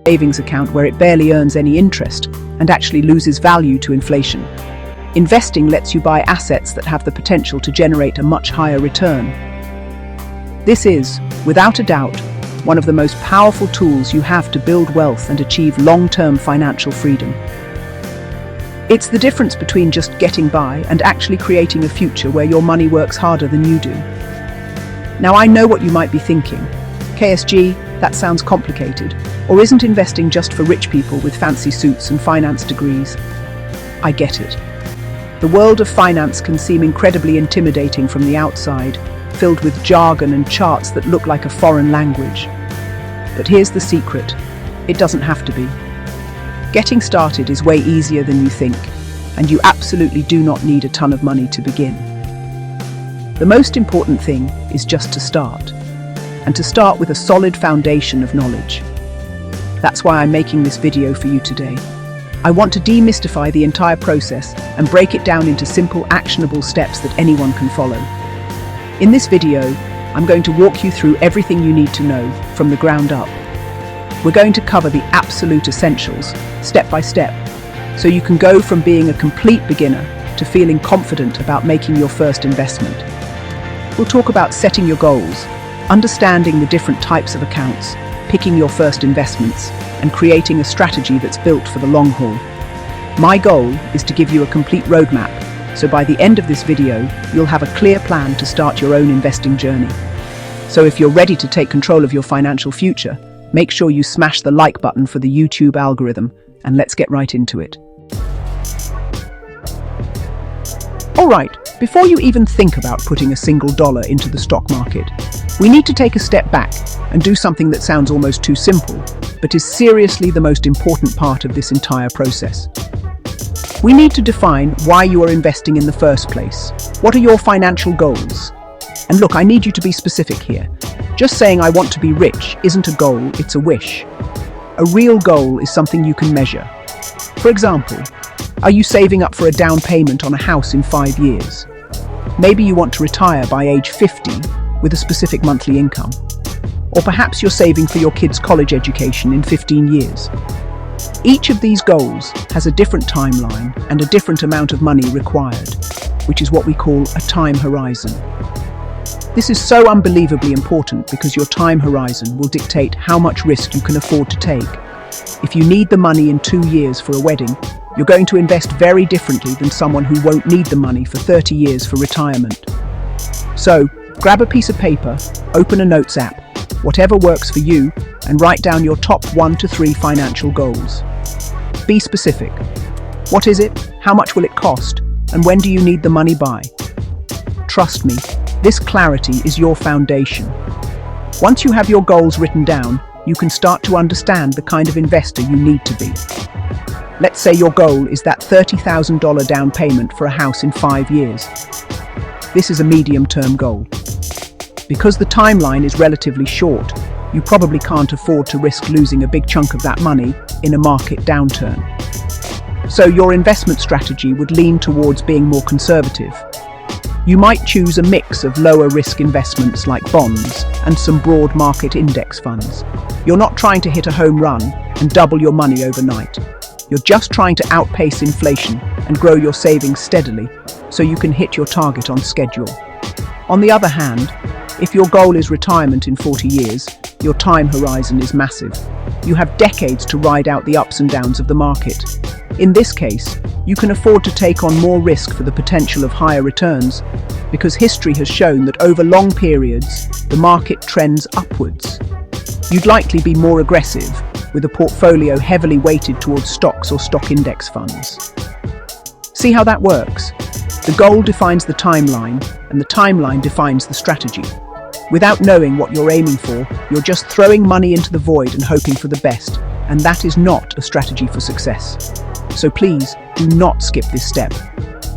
savings account where it barely earns any interest and actually loses value to inflation. Investing lets you buy assets that have the potential to generate a much higher return. This is, without a doubt, one of the most powerful tools you have to build wealth and achieve long-term financial freedom. It's the difference between just getting by and actually creating a future where your money works harder than you do. Now, I know what you might be thinking. KSG, that sounds complicated. Or isn't investing just for rich people with fancy suits and finance degrees? I get it. The world of finance can seem incredibly intimidating from the outside, filled with jargon and charts that look like a foreign language. But here's the secret: it doesn't have to be. Getting started is way easier than you think, and you absolutely do not need a ton of money to begin. The most important thing is just to start, and to start with a solid foundation of knowledge. That's why I'm making this video for you today. I want to demystify the entire process and break it down into simple, actionable steps that anyone can follow. In this video, I'm going to walk you through everything you need to know from the ground up. We're going to cover the absolute essentials, step by step, so you can go from being a complete beginner to feeling confident about making your first investment. We'll talk about setting your goals, understanding the different types of accounts, picking your first investments, and creating a strategy that's built for the long haul. My goal is to give you a complete roadmap, so by the end of this video, you'll have a clear plan to start your own investing journey. So if you're ready to take control of your financial future, make sure you smash the like button for the YouTube algorithm, and let's get right into it. All right, before you even think about putting a single dollar into the stock market, we need to take a step back and do something that sounds almost too simple, but is seriously the most important part of this entire process. We need to define why you are investing in the first place. What are your financial goals? And look, I need you to be specific here. Just saying I want to be rich isn't a goal, it's a wish. A real goal is something you can measure. For example, are you saving up for a down payment on a house in 5 years? Maybe you want to retire by age 50 with a specific monthly income. Or perhaps you're saving for your kids' college education in 15 years. Each of these goals has a different timeline and a different amount of money required, which is what we call a time horizon. This is so unbelievably important because your time horizon will dictate how much risk you can afford to take. If you need the money in 2 years for a wedding, you're going to invest very differently than someone who won't need the money for 30 years for retirement. So, grab a piece of paper, open a notes app, whatever works for you, and write down your top 1 to 3 financial goals. Be specific. What is it? How much will it cost? And when do you need the money by? Trust me, this clarity is your foundation. Once you have your goals written down, you can start to understand the kind of investor you need to be. Let's say your goal is that $30,000 down payment for a house in 5 years. This is a medium-term goal. Because the timeline is relatively short, you probably can't afford to risk losing a big chunk of that money in a market downturn. So your investment strategy would lean towards being more conservative. You might choose a mix of lower risk investments like bonds and some broad market index funds. You're not trying to hit a home run and double your money overnight. You're just trying to outpace inflation and grow your savings steadily so you can hit your target on schedule. On the other hand, if your goal is retirement in 40 years, your time horizon is massive. You have decades to ride out the ups and downs of the market. In this case, you can afford to take on more risk for the potential of higher returns because history has shown that over long periods, the market trends upwards. You'd likely be more aggressive with a portfolio heavily weighted towards stocks or stock index funds. See how that works? The goal defines the timeline, and the timeline defines the strategy. Without knowing what you're aiming for, you're just throwing money into the void and hoping for the best, and that is not a strategy for success. So please, do not skip this step.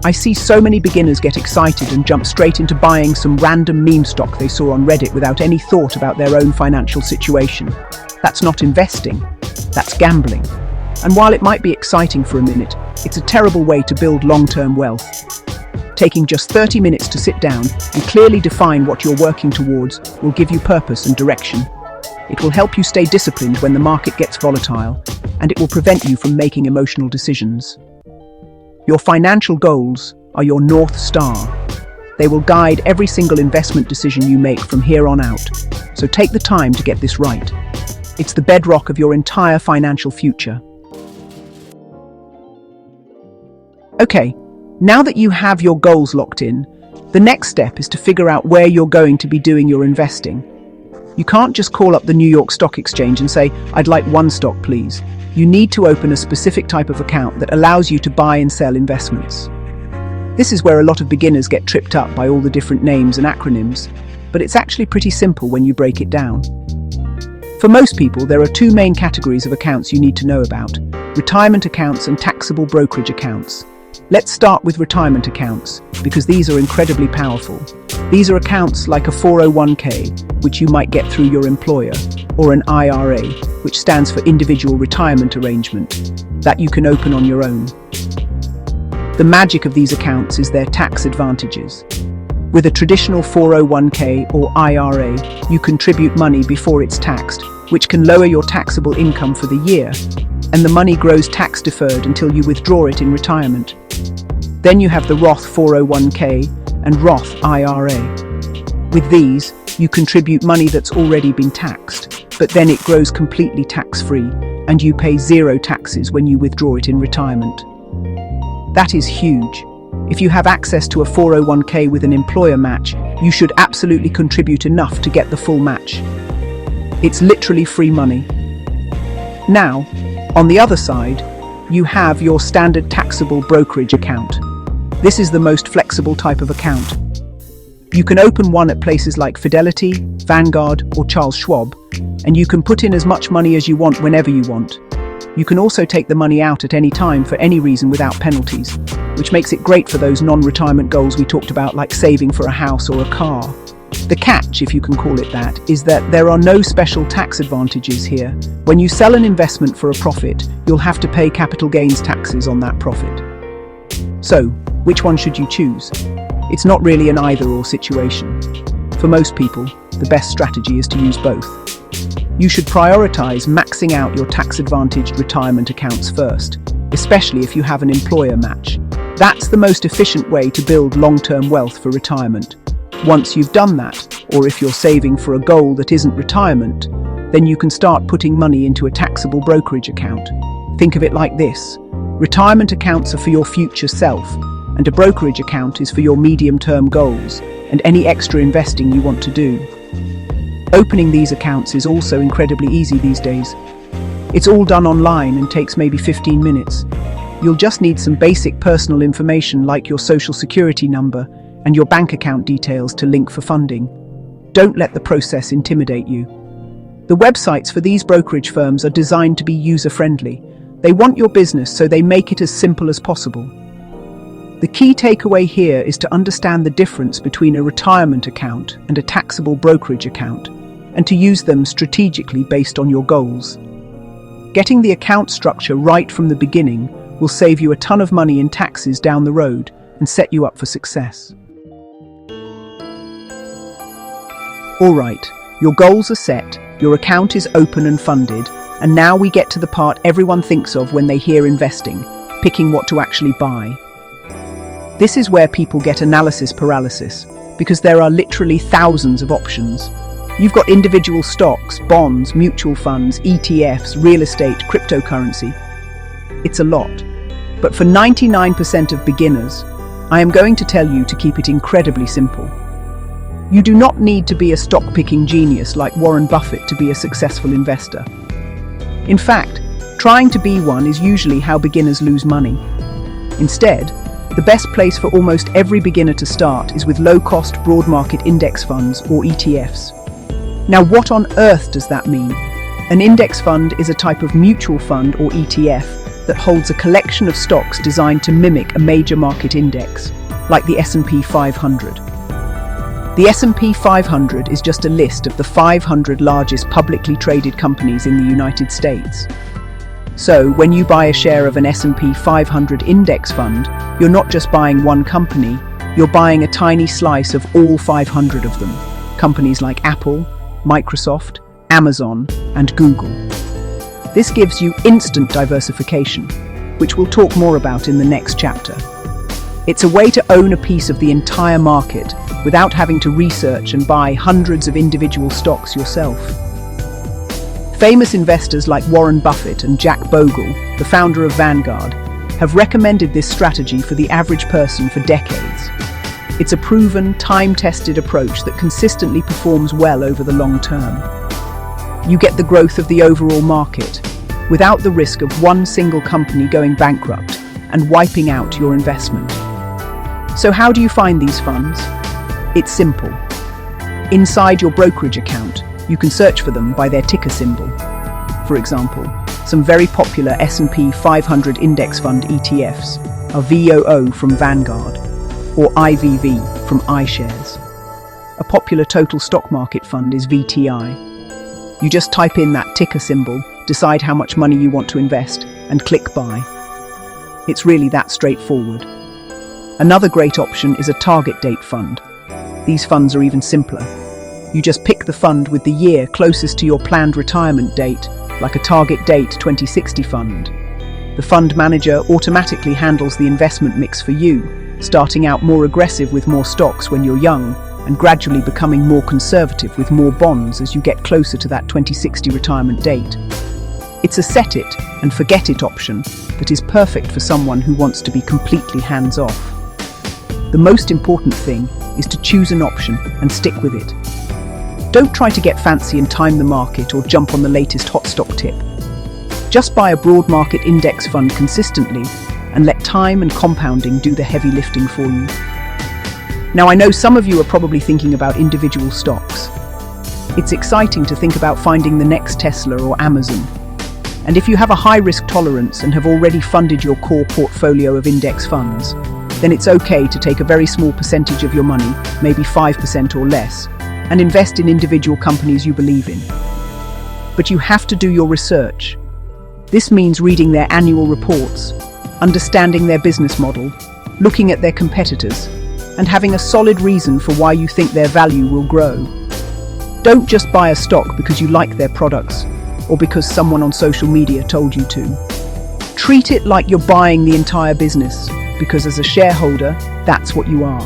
I see so many beginners get excited and jump straight into buying some random meme stock they saw on Reddit without any thought about their own financial situation. That's not investing, that's gambling. And while it might be exciting for a minute, it's a terrible way to build long-term wealth. Taking just 30 minutes to sit down and clearly define what you're working towards will give you purpose and direction. It will help you stay disciplined when the market gets volatile, and it will prevent you from making emotional decisions. Your financial goals are your North Star. They will guide every single investment decision you make from here on out, so take the time to get this right. It's the bedrock of your entire financial future. Okay, now that you have your goals locked in, the next step is to figure out where you're going to be doing your investing. You can't just call up the New York Stock Exchange and say, "I'd like one stock, please." You need to open a specific type of account that allows you to buy and sell investments. This is where a lot of beginners get tripped up by all the different names and acronyms, but it's actually pretty simple when you break it down. For most people, there are two main categories of accounts you need to know about: retirement accounts and taxable brokerage accounts. Let's start with retirement accounts, because these are incredibly powerful. These are accounts like a 401k, which you might get through your employer, or an IRA, which stands for Individual Retirement Arrangement, that you can open on your own. The magic of these accounts is their tax advantages. With a traditional 401k or IRA, you contribute money before it's taxed, which can lower your taxable income for the year, and the money grows tax deferred until you withdraw it in retirement. Then you have the Roth 401k and Roth IRA. With these, you contribute money that's already been taxed, but then it grows completely tax-free, and you pay zero taxes when you withdraw it in retirement. That is huge. If you have access to a 401k with an employer match, you should absolutely contribute enough to get the full match. It's literally free money. Now, on the other side, you have your standard taxable brokerage account. This is the most flexible type of account. You can open one at places like Fidelity, Vanguard, or Charles Schwab, and you can put in as much money as you want whenever you want. You can also take the money out at any time for any reason without penalties, which makes it great for those non-retirement goals we talked about, like saving for a house or a car. The catch, if you can call it that, is that there are no special tax advantages here. When you sell an investment for a profit, you'll have to pay capital gains taxes on that profit. So, which one should you choose? It's not really an either-or situation. For most people, the best strategy is to use both. You should prioritize maxing out your tax-advantaged retirement accounts first, especially if you have an employer match. That's the most efficient way to build long-term wealth for retirement. Once you've done that, or if you're saving for a goal that isn't retirement, then you can start putting money into a taxable brokerage account. Think of it like this: retirement accounts are for your future self, and a brokerage account is for your medium-term goals and any extra investing you want to do. Opening these accounts is also incredibly easy these days. It's all done online and takes maybe 15 minutes. You'll just need some basic personal information like your social security number and your bank account details to link for funding. Don't let the process intimidate you. The websites for these brokerage firms are designed to be user-friendly. They want your business, so they make it as simple as possible. The key takeaway here is to understand the difference between a retirement account and a taxable brokerage account, and to use them strategically based on your goals. Getting the account structure right from the beginning will save you a ton of money in taxes down the road and set you up for success. All right, your goals are set, your account is open and funded, and now we get to the part everyone thinks of when they hear investing, picking what to actually buy. This is where people get analysis paralysis, because there are literally thousands of options. You've got individual stocks, bonds, mutual funds, ETFs, real estate, cryptocurrency. It's a lot. But for 99% of beginners, I am going to tell you to keep it incredibly simple. You do not need to be a stock-picking genius like Warren Buffett to be a successful investor. In fact, trying to be one is usually how beginners lose money. Instead, the best place for almost every beginner to start is with low-cost broad market index funds or ETFs. Now, what on earth does that mean? An index fund is a type of mutual fund or ETF that holds a collection of stocks designed to mimic a major market index, like the S&P 500. The S&P 500 is just a list of the 500 largest publicly traded companies in the United States. So, when you buy a share of an S&P 500 index fund, you're not just buying one company, you're buying a tiny slice of all 500 of them. Companies like Apple, Microsoft, Amazon, and Google. This gives you instant diversification, which we'll talk more about in the next chapter. It's a way to own a piece of the entire market without having to research and buy hundreds of individual stocks yourself. Famous investors like Warren Buffett and Jack Bogle, the founder of Vanguard, have recommended this strategy for the average person for decades. It's a proven, time-tested approach that consistently performs well over the long term. You get the growth of the overall market, without the risk of one single company going bankrupt and wiping out your investment. So how do you find these funds? It's simple. Inside your brokerage account, you can search for them by their ticker symbol. For example, some very popular S&P 500 index fund ETFs are VOO from Vanguard or IVV from iShares. A popular total stock market fund is VTI. You just type in that ticker symbol, decide how much money you want to invest, and click buy. It's really that straightforward. Another great option is a target date fund. These funds are even simpler. You just pick the fund with the year closest to your planned retirement date, like a target date 2060 fund. The fund manager automatically handles the investment mix for you, starting out more aggressive with more stocks when you're young, and gradually becoming more conservative with more bonds as you get closer to that 2060 retirement date. It's a set it and forget it option that is perfect for someone who wants to be completely hands-off. The most important thing is to choose an option and stick with it. Don't try to get fancy and time the market or jump on the latest hot stock tip. Just buy a broad market index fund consistently and let time and compounding do the heavy lifting for you. Now, I know some of you are probably thinking about individual stocks. It's exciting to think about finding the next Tesla or Amazon. And if you have a high risk tolerance and have already funded your core portfolio of index funds, then it's okay to take a very small percentage of your money, maybe 5% or less, and invest in individual companies you believe in. But you have to do your research. This means reading their annual reports, understanding their business model, looking at their competitors, and having a solid reason for why you think their value will grow. Don't just buy a stock because you like their products or because someone on social media told you to. Treat it like you're buying the entire business, because as a shareholder, that's what you are.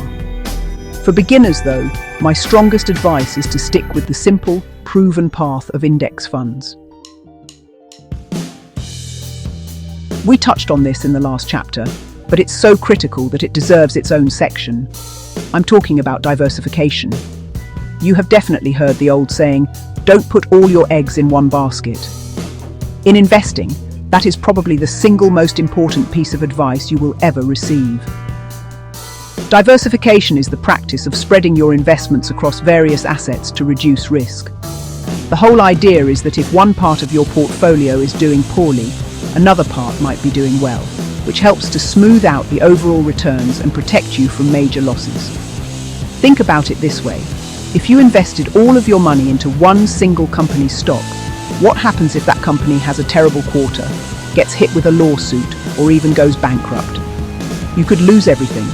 For beginners though, my strongest advice is to stick with the simple, proven path of index funds. We touched on this in the last chapter, but it's so critical that it deserves its own section. I'm talking about diversification. You have definitely heard the old saying, don't put all your eggs in one basket. In investing, that is probably the single most important piece of advice you will ever receive. Diversification is the practice of spreading your investments across various assets to reduce risk. The whole idea is that if one part of your portfolio is doing poorly, another part might be doing well, which helps to smooth out the overall returns and protect you from major losses. Think about it this way. If you invested all of your money into one single company's stock, what happens if that company has a terrible quarter, gets hit with a lawsuit, or even goes bankrupt? You could lose everything.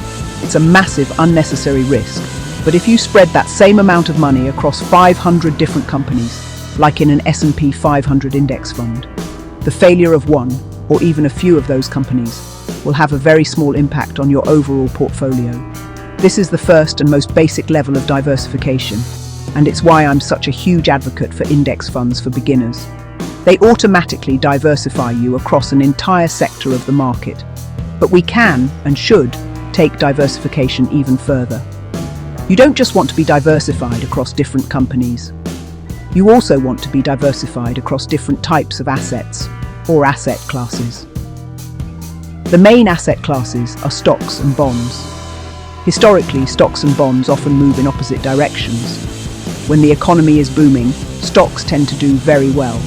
It's a massive, unnecessary risk. But if you spread that same amount of money across 500 different companies, like in an S&P 500 index fund, the failure of one, or even a few of those companies, will have a very small impact on your overall portfolio. This is the first and most basic level of diversification, and it's why I'm such a huge advocate for index funds for beginners. They automatically diversify you across an entire sector of the market. But we can, and should, take diversification even further. You don't just want to be diversified across different companies. You also want to be diversified across different types of assets, or asset classes. The main asset classes are stocks and bonds. Historically, stocks and bonds often move in opposite directions. When the economy is booming, stocks tend to do very well.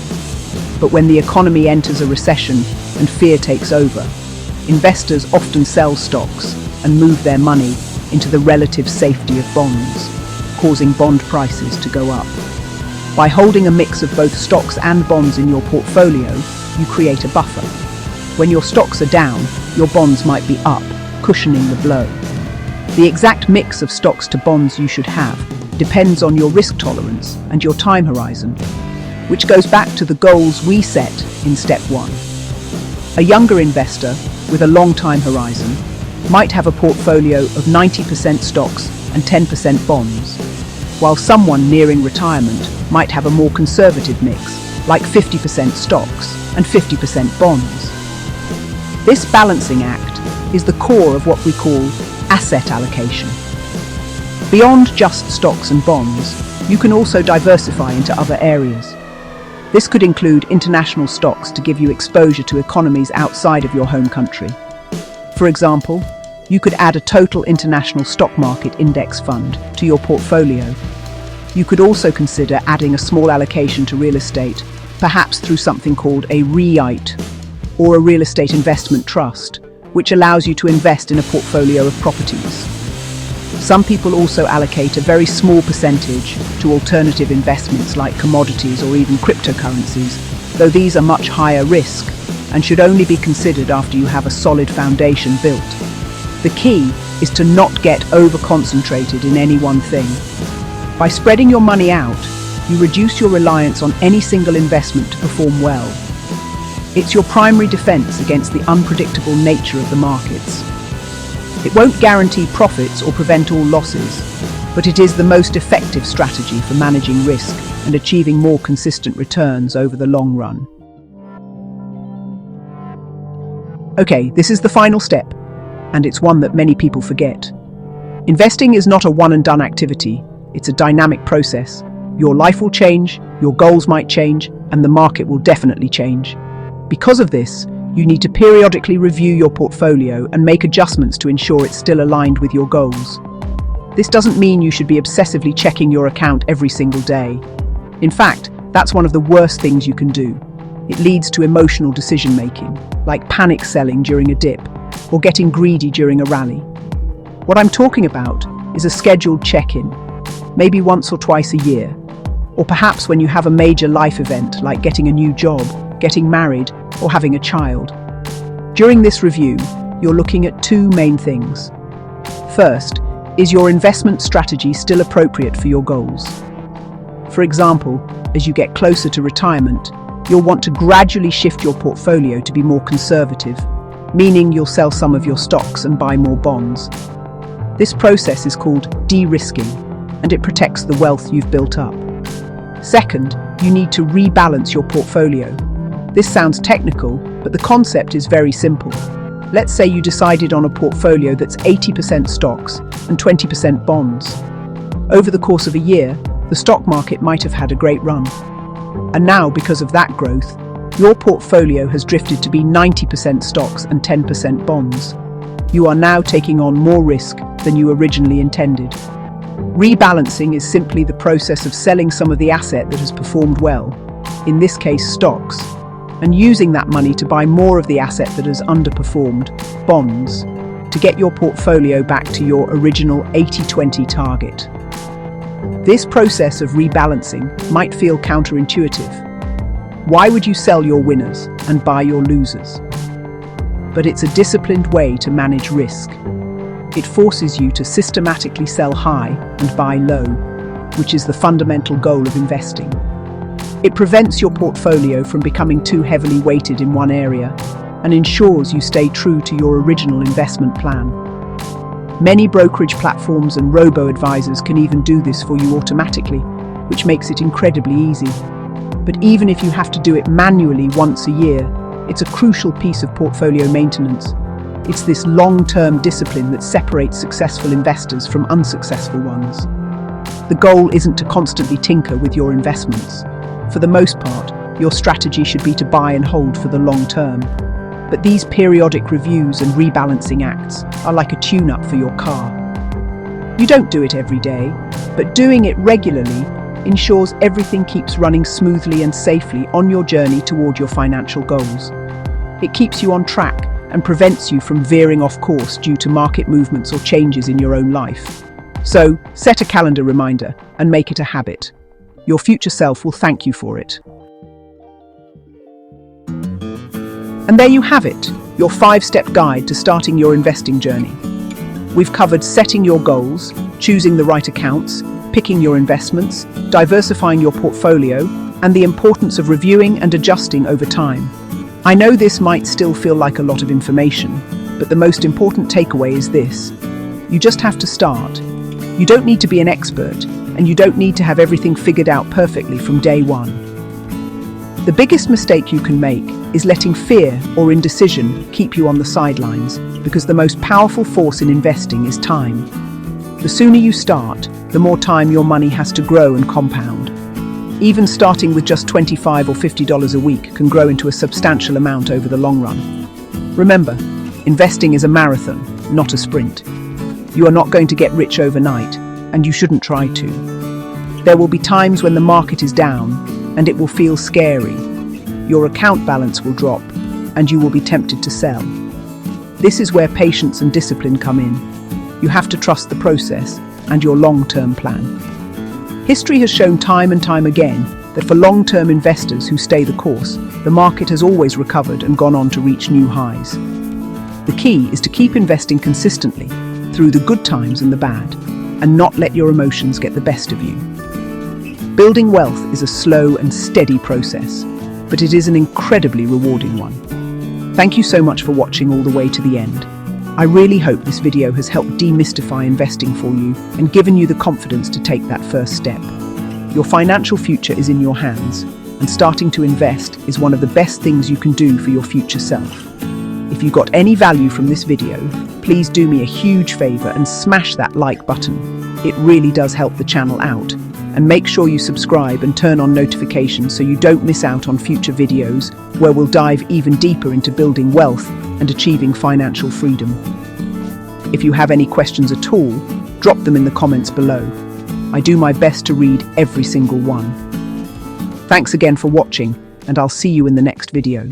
But when the economy enters a recession and fear takes over, investors often sell stocks and move their money into the relative safety of bonds, causing bond prices to go up. By holding a mix of both stocks and bonds in your portfolio, you create a buffer. When your stocks are down, your bonds might be up, cushioning the blow. The exact mix of stocks to bonds you should have depends on your risk tolerance and your time horizon. which goes back to the goals we set in step 1. A younger investor with a long time horizon might have a portfolio of 90% stocks and 10% bonds, while someone nearing retirement might have a more conservative mix, like 50% stocks and 50% bonds. This balancing act is the core of what we call asset allocation. Beyond just stocks and bonds, you can also diversify into other areas. This could include international stocks to give you exposure to economies outside of your home country. For example, you could add a total international stock market index fund to your portfolio. You could also consider adding a small allocation to real estate, perhaps through something called a REIT, or a real estate investment trust, which allows you to invest in a portfolio of properties. Some people also allocate a very small percentage to alternative investments like commodities or even cryptocurrencies, though these are much higher risk and should only be considered after you have a solid foundation built. The key is to not get over-concentrated in any one thing. By spreading your money out, you reduce your reliance on any single investment to perform well. It's your primary defense against the unpredictable nature of the markets. It won't guarantee profits or prevent all losses, but it is the most effective strategy for managing risk and achieving more consistent returns over the long run. Okay, this is the final step, and it's one that many people forget. Investing is not a one-and-done activity, it's a dynamic process. Your life will change, your goals might change, and the market will definitely change. Because of this, you need to periodically review your portfolio and make adjustments to ensure it's still aligned with your goals. This doesn't mean you should be obsessively checking your account every single day. In fact, that's one of the worst things you can do. It leads to emotional decision-making, like panic selling during a dip, or getting greedy during a rally. What I'm talking about is a scheduled check-in, maybe once or twice a year, or perhaps when you have a major life event like getting a new job, getting married, or having a child. During this review, you're looking at two main things. First, is your investment strategy still appropriate for your goals? For example, as you get closer to retirement, you'll want to gradually shift your portfolio to be more conservative, meaning you'll sell some of your stocks and buy more bonds. This process is called de-risking, and it protects the wealth you've built up. Second, you need to rebalance your portfolio. This sounds technical, but the concept is very simple. Let's say you decided on a portfolio that's 80% stocks and 20% bonds. Over the course of a year, the stock market might have had a great run. And now, because of that growth, your portfolio has drifted to be 90% stocks and 10% bonds. You are now taking on more risk than you originally intended. Rebalancing is simply the process of selling some of the asset that has performed well, in this case stocks, and using that money to buy more of the asset that has underperformed, bonds, to get your portfolio back to your original 80-20 target. This process of rebalancing might feel counterintuitive. Why would you sell your winners and buy your losers? But it's a disciplined way to manage risk. It forces you to systematically sell high and buy low, which is the fundamental goal of investing. It prevents your portfolio from becoming too heavily weighted in one area and ensures you stay true to your original investment plan. Many brokerage platforms and robo-advisors can even do this for you automatically, which makes it incredibly easy. But even if you have to do it manually once a year, it's a crucial piece of portfolio maintenance. It's this long-term discipline that separates successful investors from unsuccessful ones. The goal isn't to constantly tinker with your investments. For the most part, your strategy should be to buy and hold for the long term. But these periodic reviews and rebalancing acts are like a tune-up for your car. You don't do it every day, but doing it regularly ensures everything keeps running smoothly and safely on your journey toward your financial goals. It keeps you on track and prevents you from veering off course due to market movements or changes in your own life. So, set a calendar reminder and make it a habit. Your future self will thank you for it. And there you have it, your 5-step guide to starting your investing journey. We've covered setting your goals, choosing the right accounts, picking your investments, diversifying your portfolio, and the importance of reviewing and adjusting over time. I know this might still feel like a lot of information, but the most important takeaway is this. You just have to start. You don't need to be an expert, and you don't need to have everything figured out perfectly from day one. The biggest mistake you can make is letting fear or indecision keep you on the sidelines, because the most powerful force in investing is time. The sooner you start, the more time your money has to grow and compound. Even starting with just $25 or $50 a week can grow into a substantial amount over the long run. Remember, investing is a marathon, not a sprint. You are not going to get rich overnight, and you shouldn't try to. There will be times when the market is down, and it will feel scary. Your account balance will drop, and you will be tempted to sell. This is where patience and discipline come in. You have to trust the process and your long-term plan. History has shown time and time again that for long-term investors who stay the course, the market has always recovered and gone on to reach new highs. The key is to keep investing consistently through the good times and the bad, and not let your emotions get the best of you. Building wealth is a slow and steady process, but it is an incredibly rewarding one. Thank you so much for watching all the way to the end. I really hope this video has helped demystify investing for you and given you the confidence to take that first step. Your financial future is in your hands, and starting to invest is one of the best things you can do for your future self. If you got any value from this video, please do me a huge favor and smash that like button. It really does help the channel out. And make sure you subscribe and turn on notifications so you don't miss out on future videos where we'll dive even deeper into building wealth and achieving financial freedom. If you have any questions at all, drop them in the comments below. I do my best to read every single one. Thanks again for watching, and I'll see you in the next video.